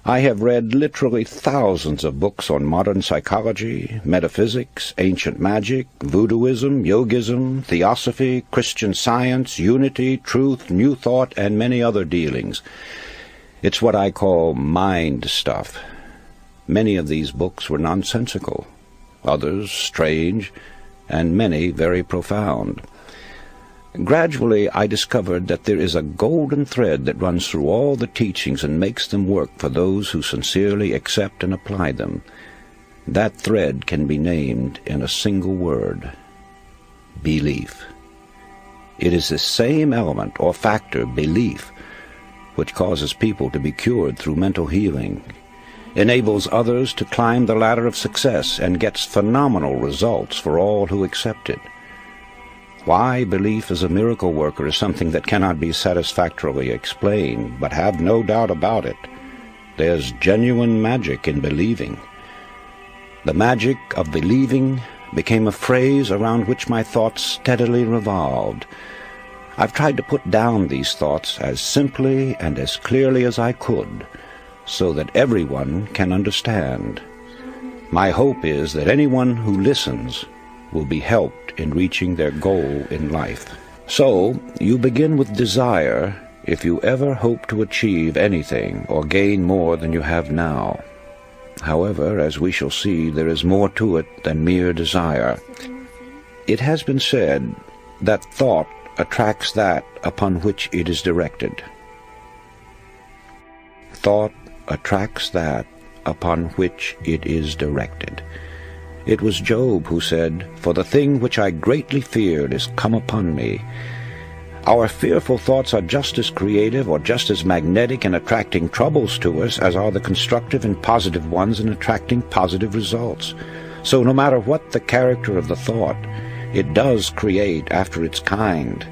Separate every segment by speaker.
Speaker 1: I have read literally thousands of books on modern psychology, metaphysics, ancient magic, voodooism, yogism, theosophy, Christian Science, unity, truth, new thought, and many other dealings. It's what I call mind stuff. Many of these books were nonsensical, others strange, and many very profound. Gradually, I discovered that there is a golden thread that runs through all the teachings and makes them work for those who sincerely accept and apply them. That thread can be named in a single word: belief. It is the same element or factor, belief, which causes people to be cured through mental healing, enables others to climb the ladder of success, and gets phenomenal results for all who accept it. Why belief is a miracle worker is something that cannot be satisfactorily explained, but have no doubt about it. There's genuine magic in believing. The magic of believing became a phrase around which my thoughts steadily revolved. I've tried to put down these thoughts as simply and as clearly as I could, so that everyone can understand. My hope is that anyone who listens will be helped in reaching their goal in life. So, you begin with desire if you ever hope to achieve anything or gain more than you have now. However, as we shall see, there is more to it than mere desire. It has been said that thought attracts that upon which it is directed. Thought attracts that upon which it is directed. It was Job who said, "For the thing which I greatly feared is come upon me." Our fearful thoughts are just as creative or just as magnetic in attracting troubles to us as are the constructive and positive ones in attracting positive results. So no matter what the character of the thought, it does create after its kind.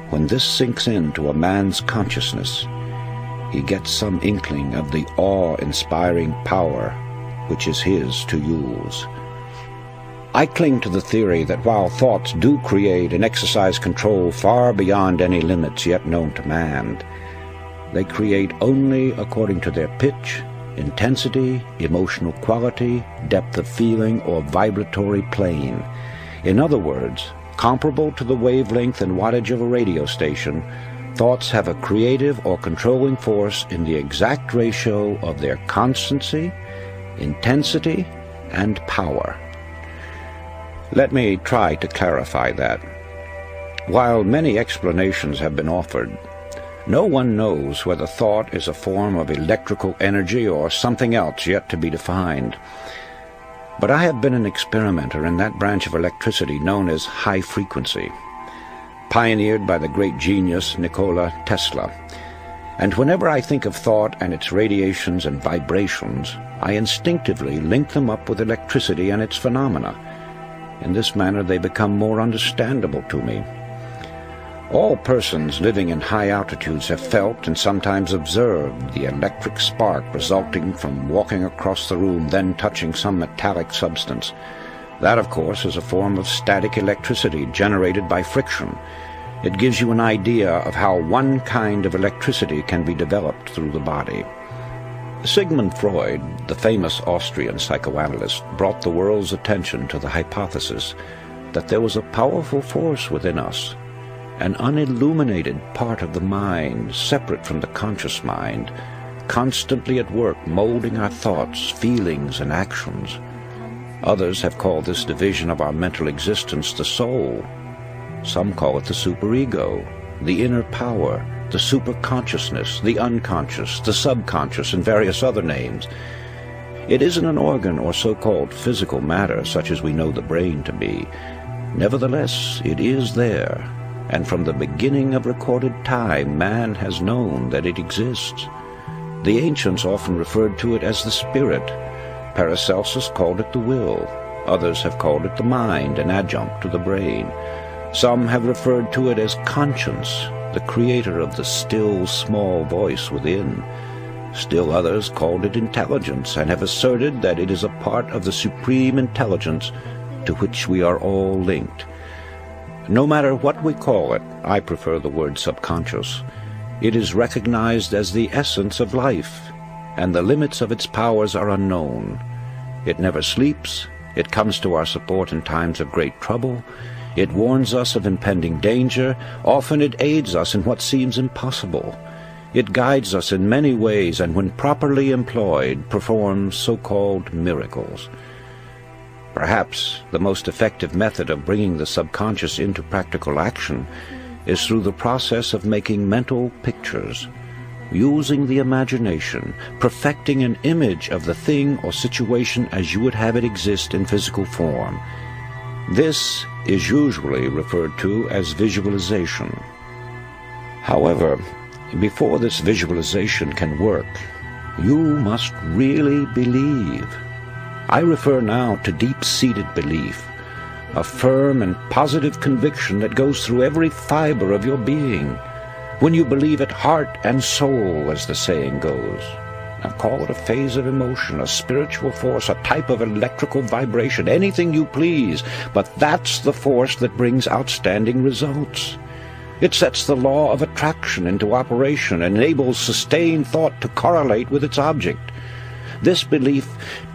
Speaker 1: When this sinks into a man's consciousness, he gets some inkling of the awe-inspiring power which is his to use. I cling to the theory that while thoughts do create and exercise control far beyond any limits yet known to man, they create only according to their pitch, intensity, emotional quality, depth of feeling, or vibratory plane. In other words, comparable to the wavelength and wattage of a radio station, thoughts have a creative or controlling force in the exact ratio of their constancy, intensity, and power. Let me try to clarify that. While many explanations have been offered, no one knows whether thought is a form of electrical energy or something else yet to be defined. But I have been an experimenter in that branch of electricity known as high frequency, pioneered by the great genius Nikola Tesla. And whenever I think of thought and its radiations and vibrations, I instinctively link them up with electricity and its phenomena. In this manner they become more understandable to me. All persons living in high altitudes have felt and sometimes observed the electric spark resulting from walking across the room, then touching some metallic substance. That, of course, is a form of static electricity generated by friction. It gives you an idea of how one kind of electricity can be developed through the body. Sigmund Freud, the famous Austrian psychoanalyst, brought the world's attention to the hypothesis that there was a powerful force within us, an unilluminated part of the mind, separate from the conscious mind, constantly at work molding our thoughts, feelings, and actions. Others have called this division of our mental existence the soul. Some call it the superego, the inner power, the superconsciousness, the unconscious, the subconscious, and various other names. It isn't an organ or so-called physical matter such as we know the brain to be. Nevertheless, it is there, and from the beginning of recorded time, man has known that it exists. The ancients often referred to it as the spirit. Paracelsus called it the will. Others have called it the mind, an adjunct to the brain. Some have referred to it as conscience, the creator of the still, small voice within. Still others called it intelligence, and have asserted that it is a part of the supreme intelligence to which we are all linked. No matter what we call it, I prefer the word subconscious. It is recognized as the essence of life. and the limits of its powers are unknown. It never sleeps. It comes to our support in times of great trouble. It warns us of impending danger. Often it aids us in what seems impossible. It guides us in many ways, and when properly employed, performs so-called miracles. Perhaps the most effective method of bringing the subconscious into practical action is through the process of making mental pictures, using the imagination, perfecting an image of the thing or situation as you would have it exist in physical form. This is usually referred to as visualization. However, before this visualization can work, you must really believe. I refer now to deep-seated belief, a firm and positive conviction that goes through every fiber of your being. When you believe it heart and soul, as the saying goes. Now call it a phase of emotion, a spiritual force, a type of electrical vibration, anything you please, but that's the force that brings outstanding results. It sets the law of attraction into operation and enables sustained thought to correlate with its object. This belief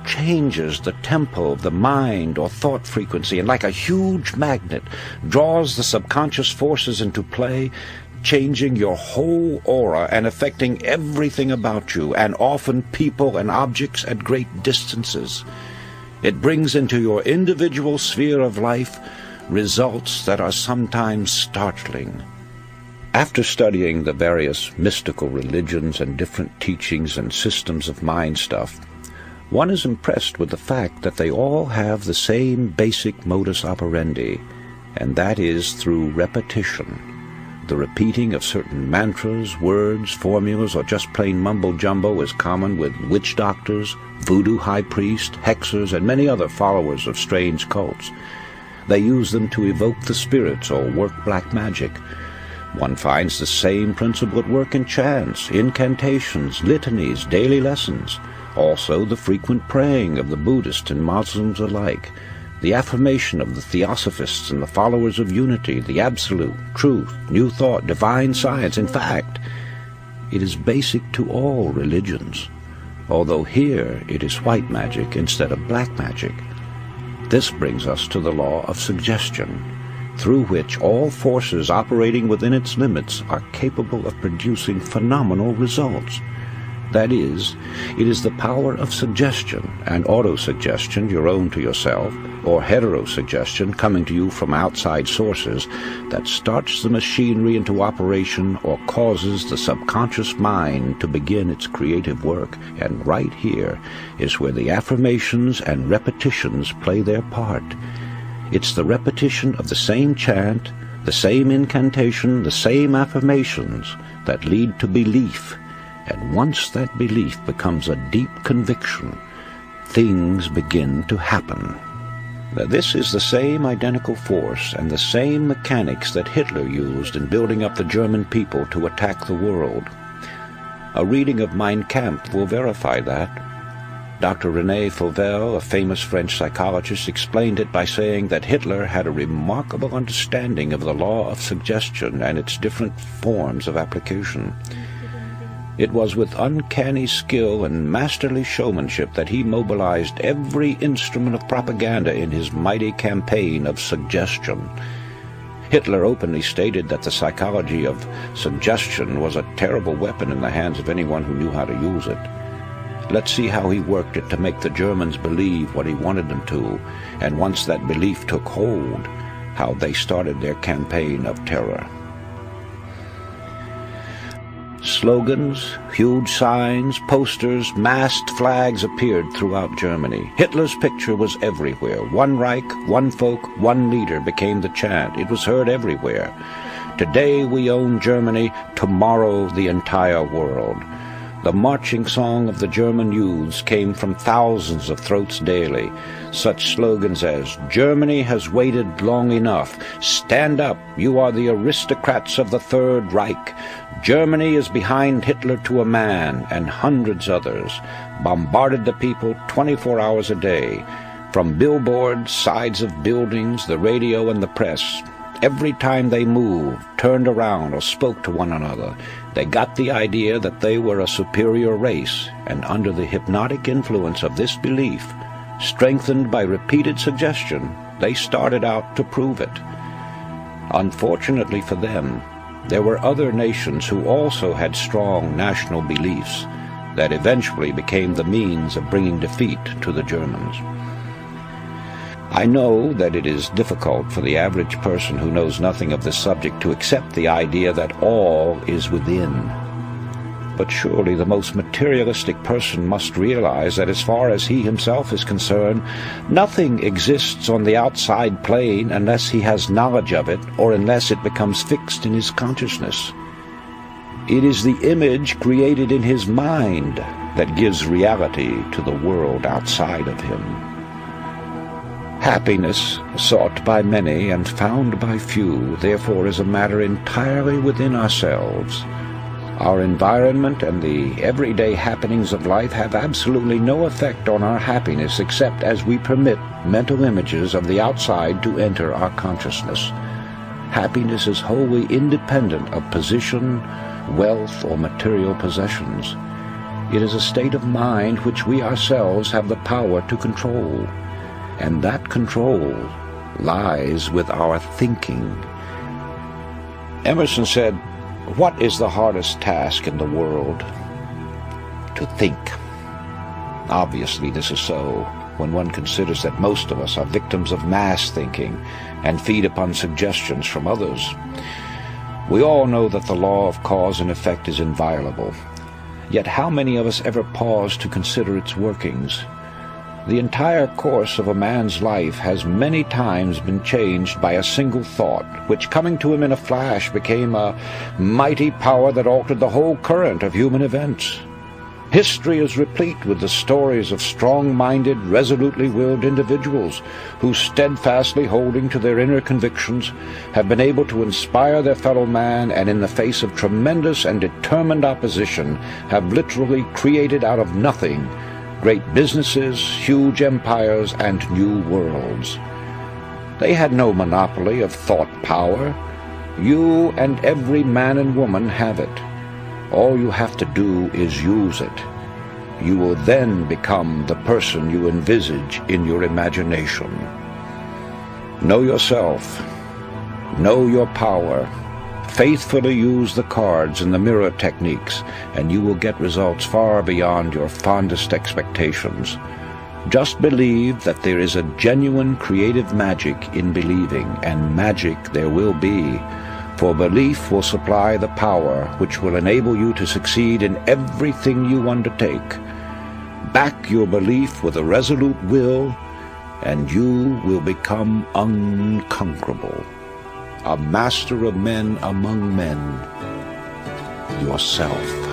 Speaker 1: changes the tempo of the mind or thought frequency, and like a huge magnet, draws the subconscious forces into play, changing your whole aura and affecting everything about you, and often people and objects at great distances. It brings into your individual sphere of life results that are sometimes startling. After studying the various mystical religions and different teachings and systems of mind stuff, one is impressed with the fact that they all have the same basic modus operandi, and that is through repetition. The repeating of certain mantras, words, formulas, or just plain mumbo-jumbo is common with witch doctors, voodoo high priests, hexers, and many other followers of strange cults. They use them to evoke the spirits or work black magic. One finds the same principle at work in chants, incantations, litanies, daily lessons. Also the frequent praying of the Buddhists and Muslims alike, the affirmation of the Theosophists and the followers of unity, the absolute, truth, new thought, divine science. In fact, it is basic to all religions, although here it is white magic instead of black magic. This brings us to the law of suggestion, through which all forces operating within its limits are capable of producing phenomenal results. That is, it is the power of suggestion and autosuggestion, your own to yourself, or heterosuggestion coming to you from outside sources, that starts the machinery into operation or causes the subconscious mind to begin its creative work. And right here is where the affirmations and repetitions play their part. It's the repetition of the same chant, the same incantation, the same affirmations that lead to belief. And once that belief becomes a deep conviction, things begin to happen. Now, this is the same identical force and the same mechanics that Hitler used in building up the German people to attack the world. A reading of Mein Kampf will verify that. Dr. René Fauvel, a famous French psychologist, explained it by saying that Hitler had a remarkable understanding of the law of suggestion and its different forms of application. It was with uncanny skill and masterly showmanship that he mobilized every instrument of propaganda in his mighty campaign of suggestion. Hitler openly stated that the psychology of suggestion was a terrible weapon in the hands of anyone who knew how to use it. Let's see how he worked it to make the Germans believe what he wanted them to, and once that belief took hold, how they started their campaign of terror. Slogans, huge signs, posters, masked flags appeared throughout Germany. Hitler's picture was everywhere. One Reich, one folk, one leader became the chant. It was heard everywhere. Today we own Germany, tomorrow the entire world. The marching song of the German youths came from thousands of throats daily. Such slogans as, "Germany has waited long enough," "Stand up, you are the aristocrats of the Third Reich," "Germany is behind Hitler to a man," and hundreds others, bombarded the people 24 hours a day. From billboards, sides of buildings, the radio and the press, Every time they moved, turned around, or spoke to one another, they got the idea that they were a superior race, and under the hypnotic influence of this belief, strengthened by repeated suggestion, they started out to prove it. Unfortunately for them, there were other nations who also had strong national beliefs that eventually became the means of bringing defeat to the Germans. I know that it is difficult for the average person who knows nothing of this subject to accept the idea that all is within. But surely the most materialistic person must realize that as far as he himself is concerned, nothing exists on the outside plane unless he has knowledge of it or unless it becomes fixed in his consciousness. It is the image created in his mind that gives reality to the world outside of him. Happiness, sought by many and found by few, therefore is a matter entirely within ourselves. Our environment and the everyday happenings of life have absolutely no effect on our happiness except as we permit mental images of the outside to enter our consciousness. Happiness is wholly independent of position, wealth, or material possessions. It is a state of mind which we ourselves have the power to control. And that control lies with our thinking. Emerson said, "What is the hardest task in the world? To think." Obviously, this is so when one considers that most of us are victims of mass thinking and feed upon suggestions from others. We all know that the law of cause and effect is inviolable. Yet how many of us ever pause to consider its workings? The entire course of a man's life has many times been changed by a single thought, which coming to him in a flash became a mighty power that altered the whole current of human events. History is replete with the stories of strong-minded, resolutely willed individuals who, steadfastly holding to their inner convictions, have been able to inspire their fellow man and in the face of tremendous and determined opposition have literally created out of nothing great businesses, huge empires, and new worlds. They had no monopoly of thought power. You and every man and woman have it. All you have to do is use it. You will then become the person you envisage in your imagination. Know yourself. Know your power. Faithfully use the cards and the mirror techniques, and you will get results far beyond your fondest expectations. Just believe that there is a genuine creative magic in believing, and magic there will be, for belief will supply the power which will enable you to succeed in everything you undertake. Back your belief with a resolute will, and you will become unconquerable. A master of men among men, yourself.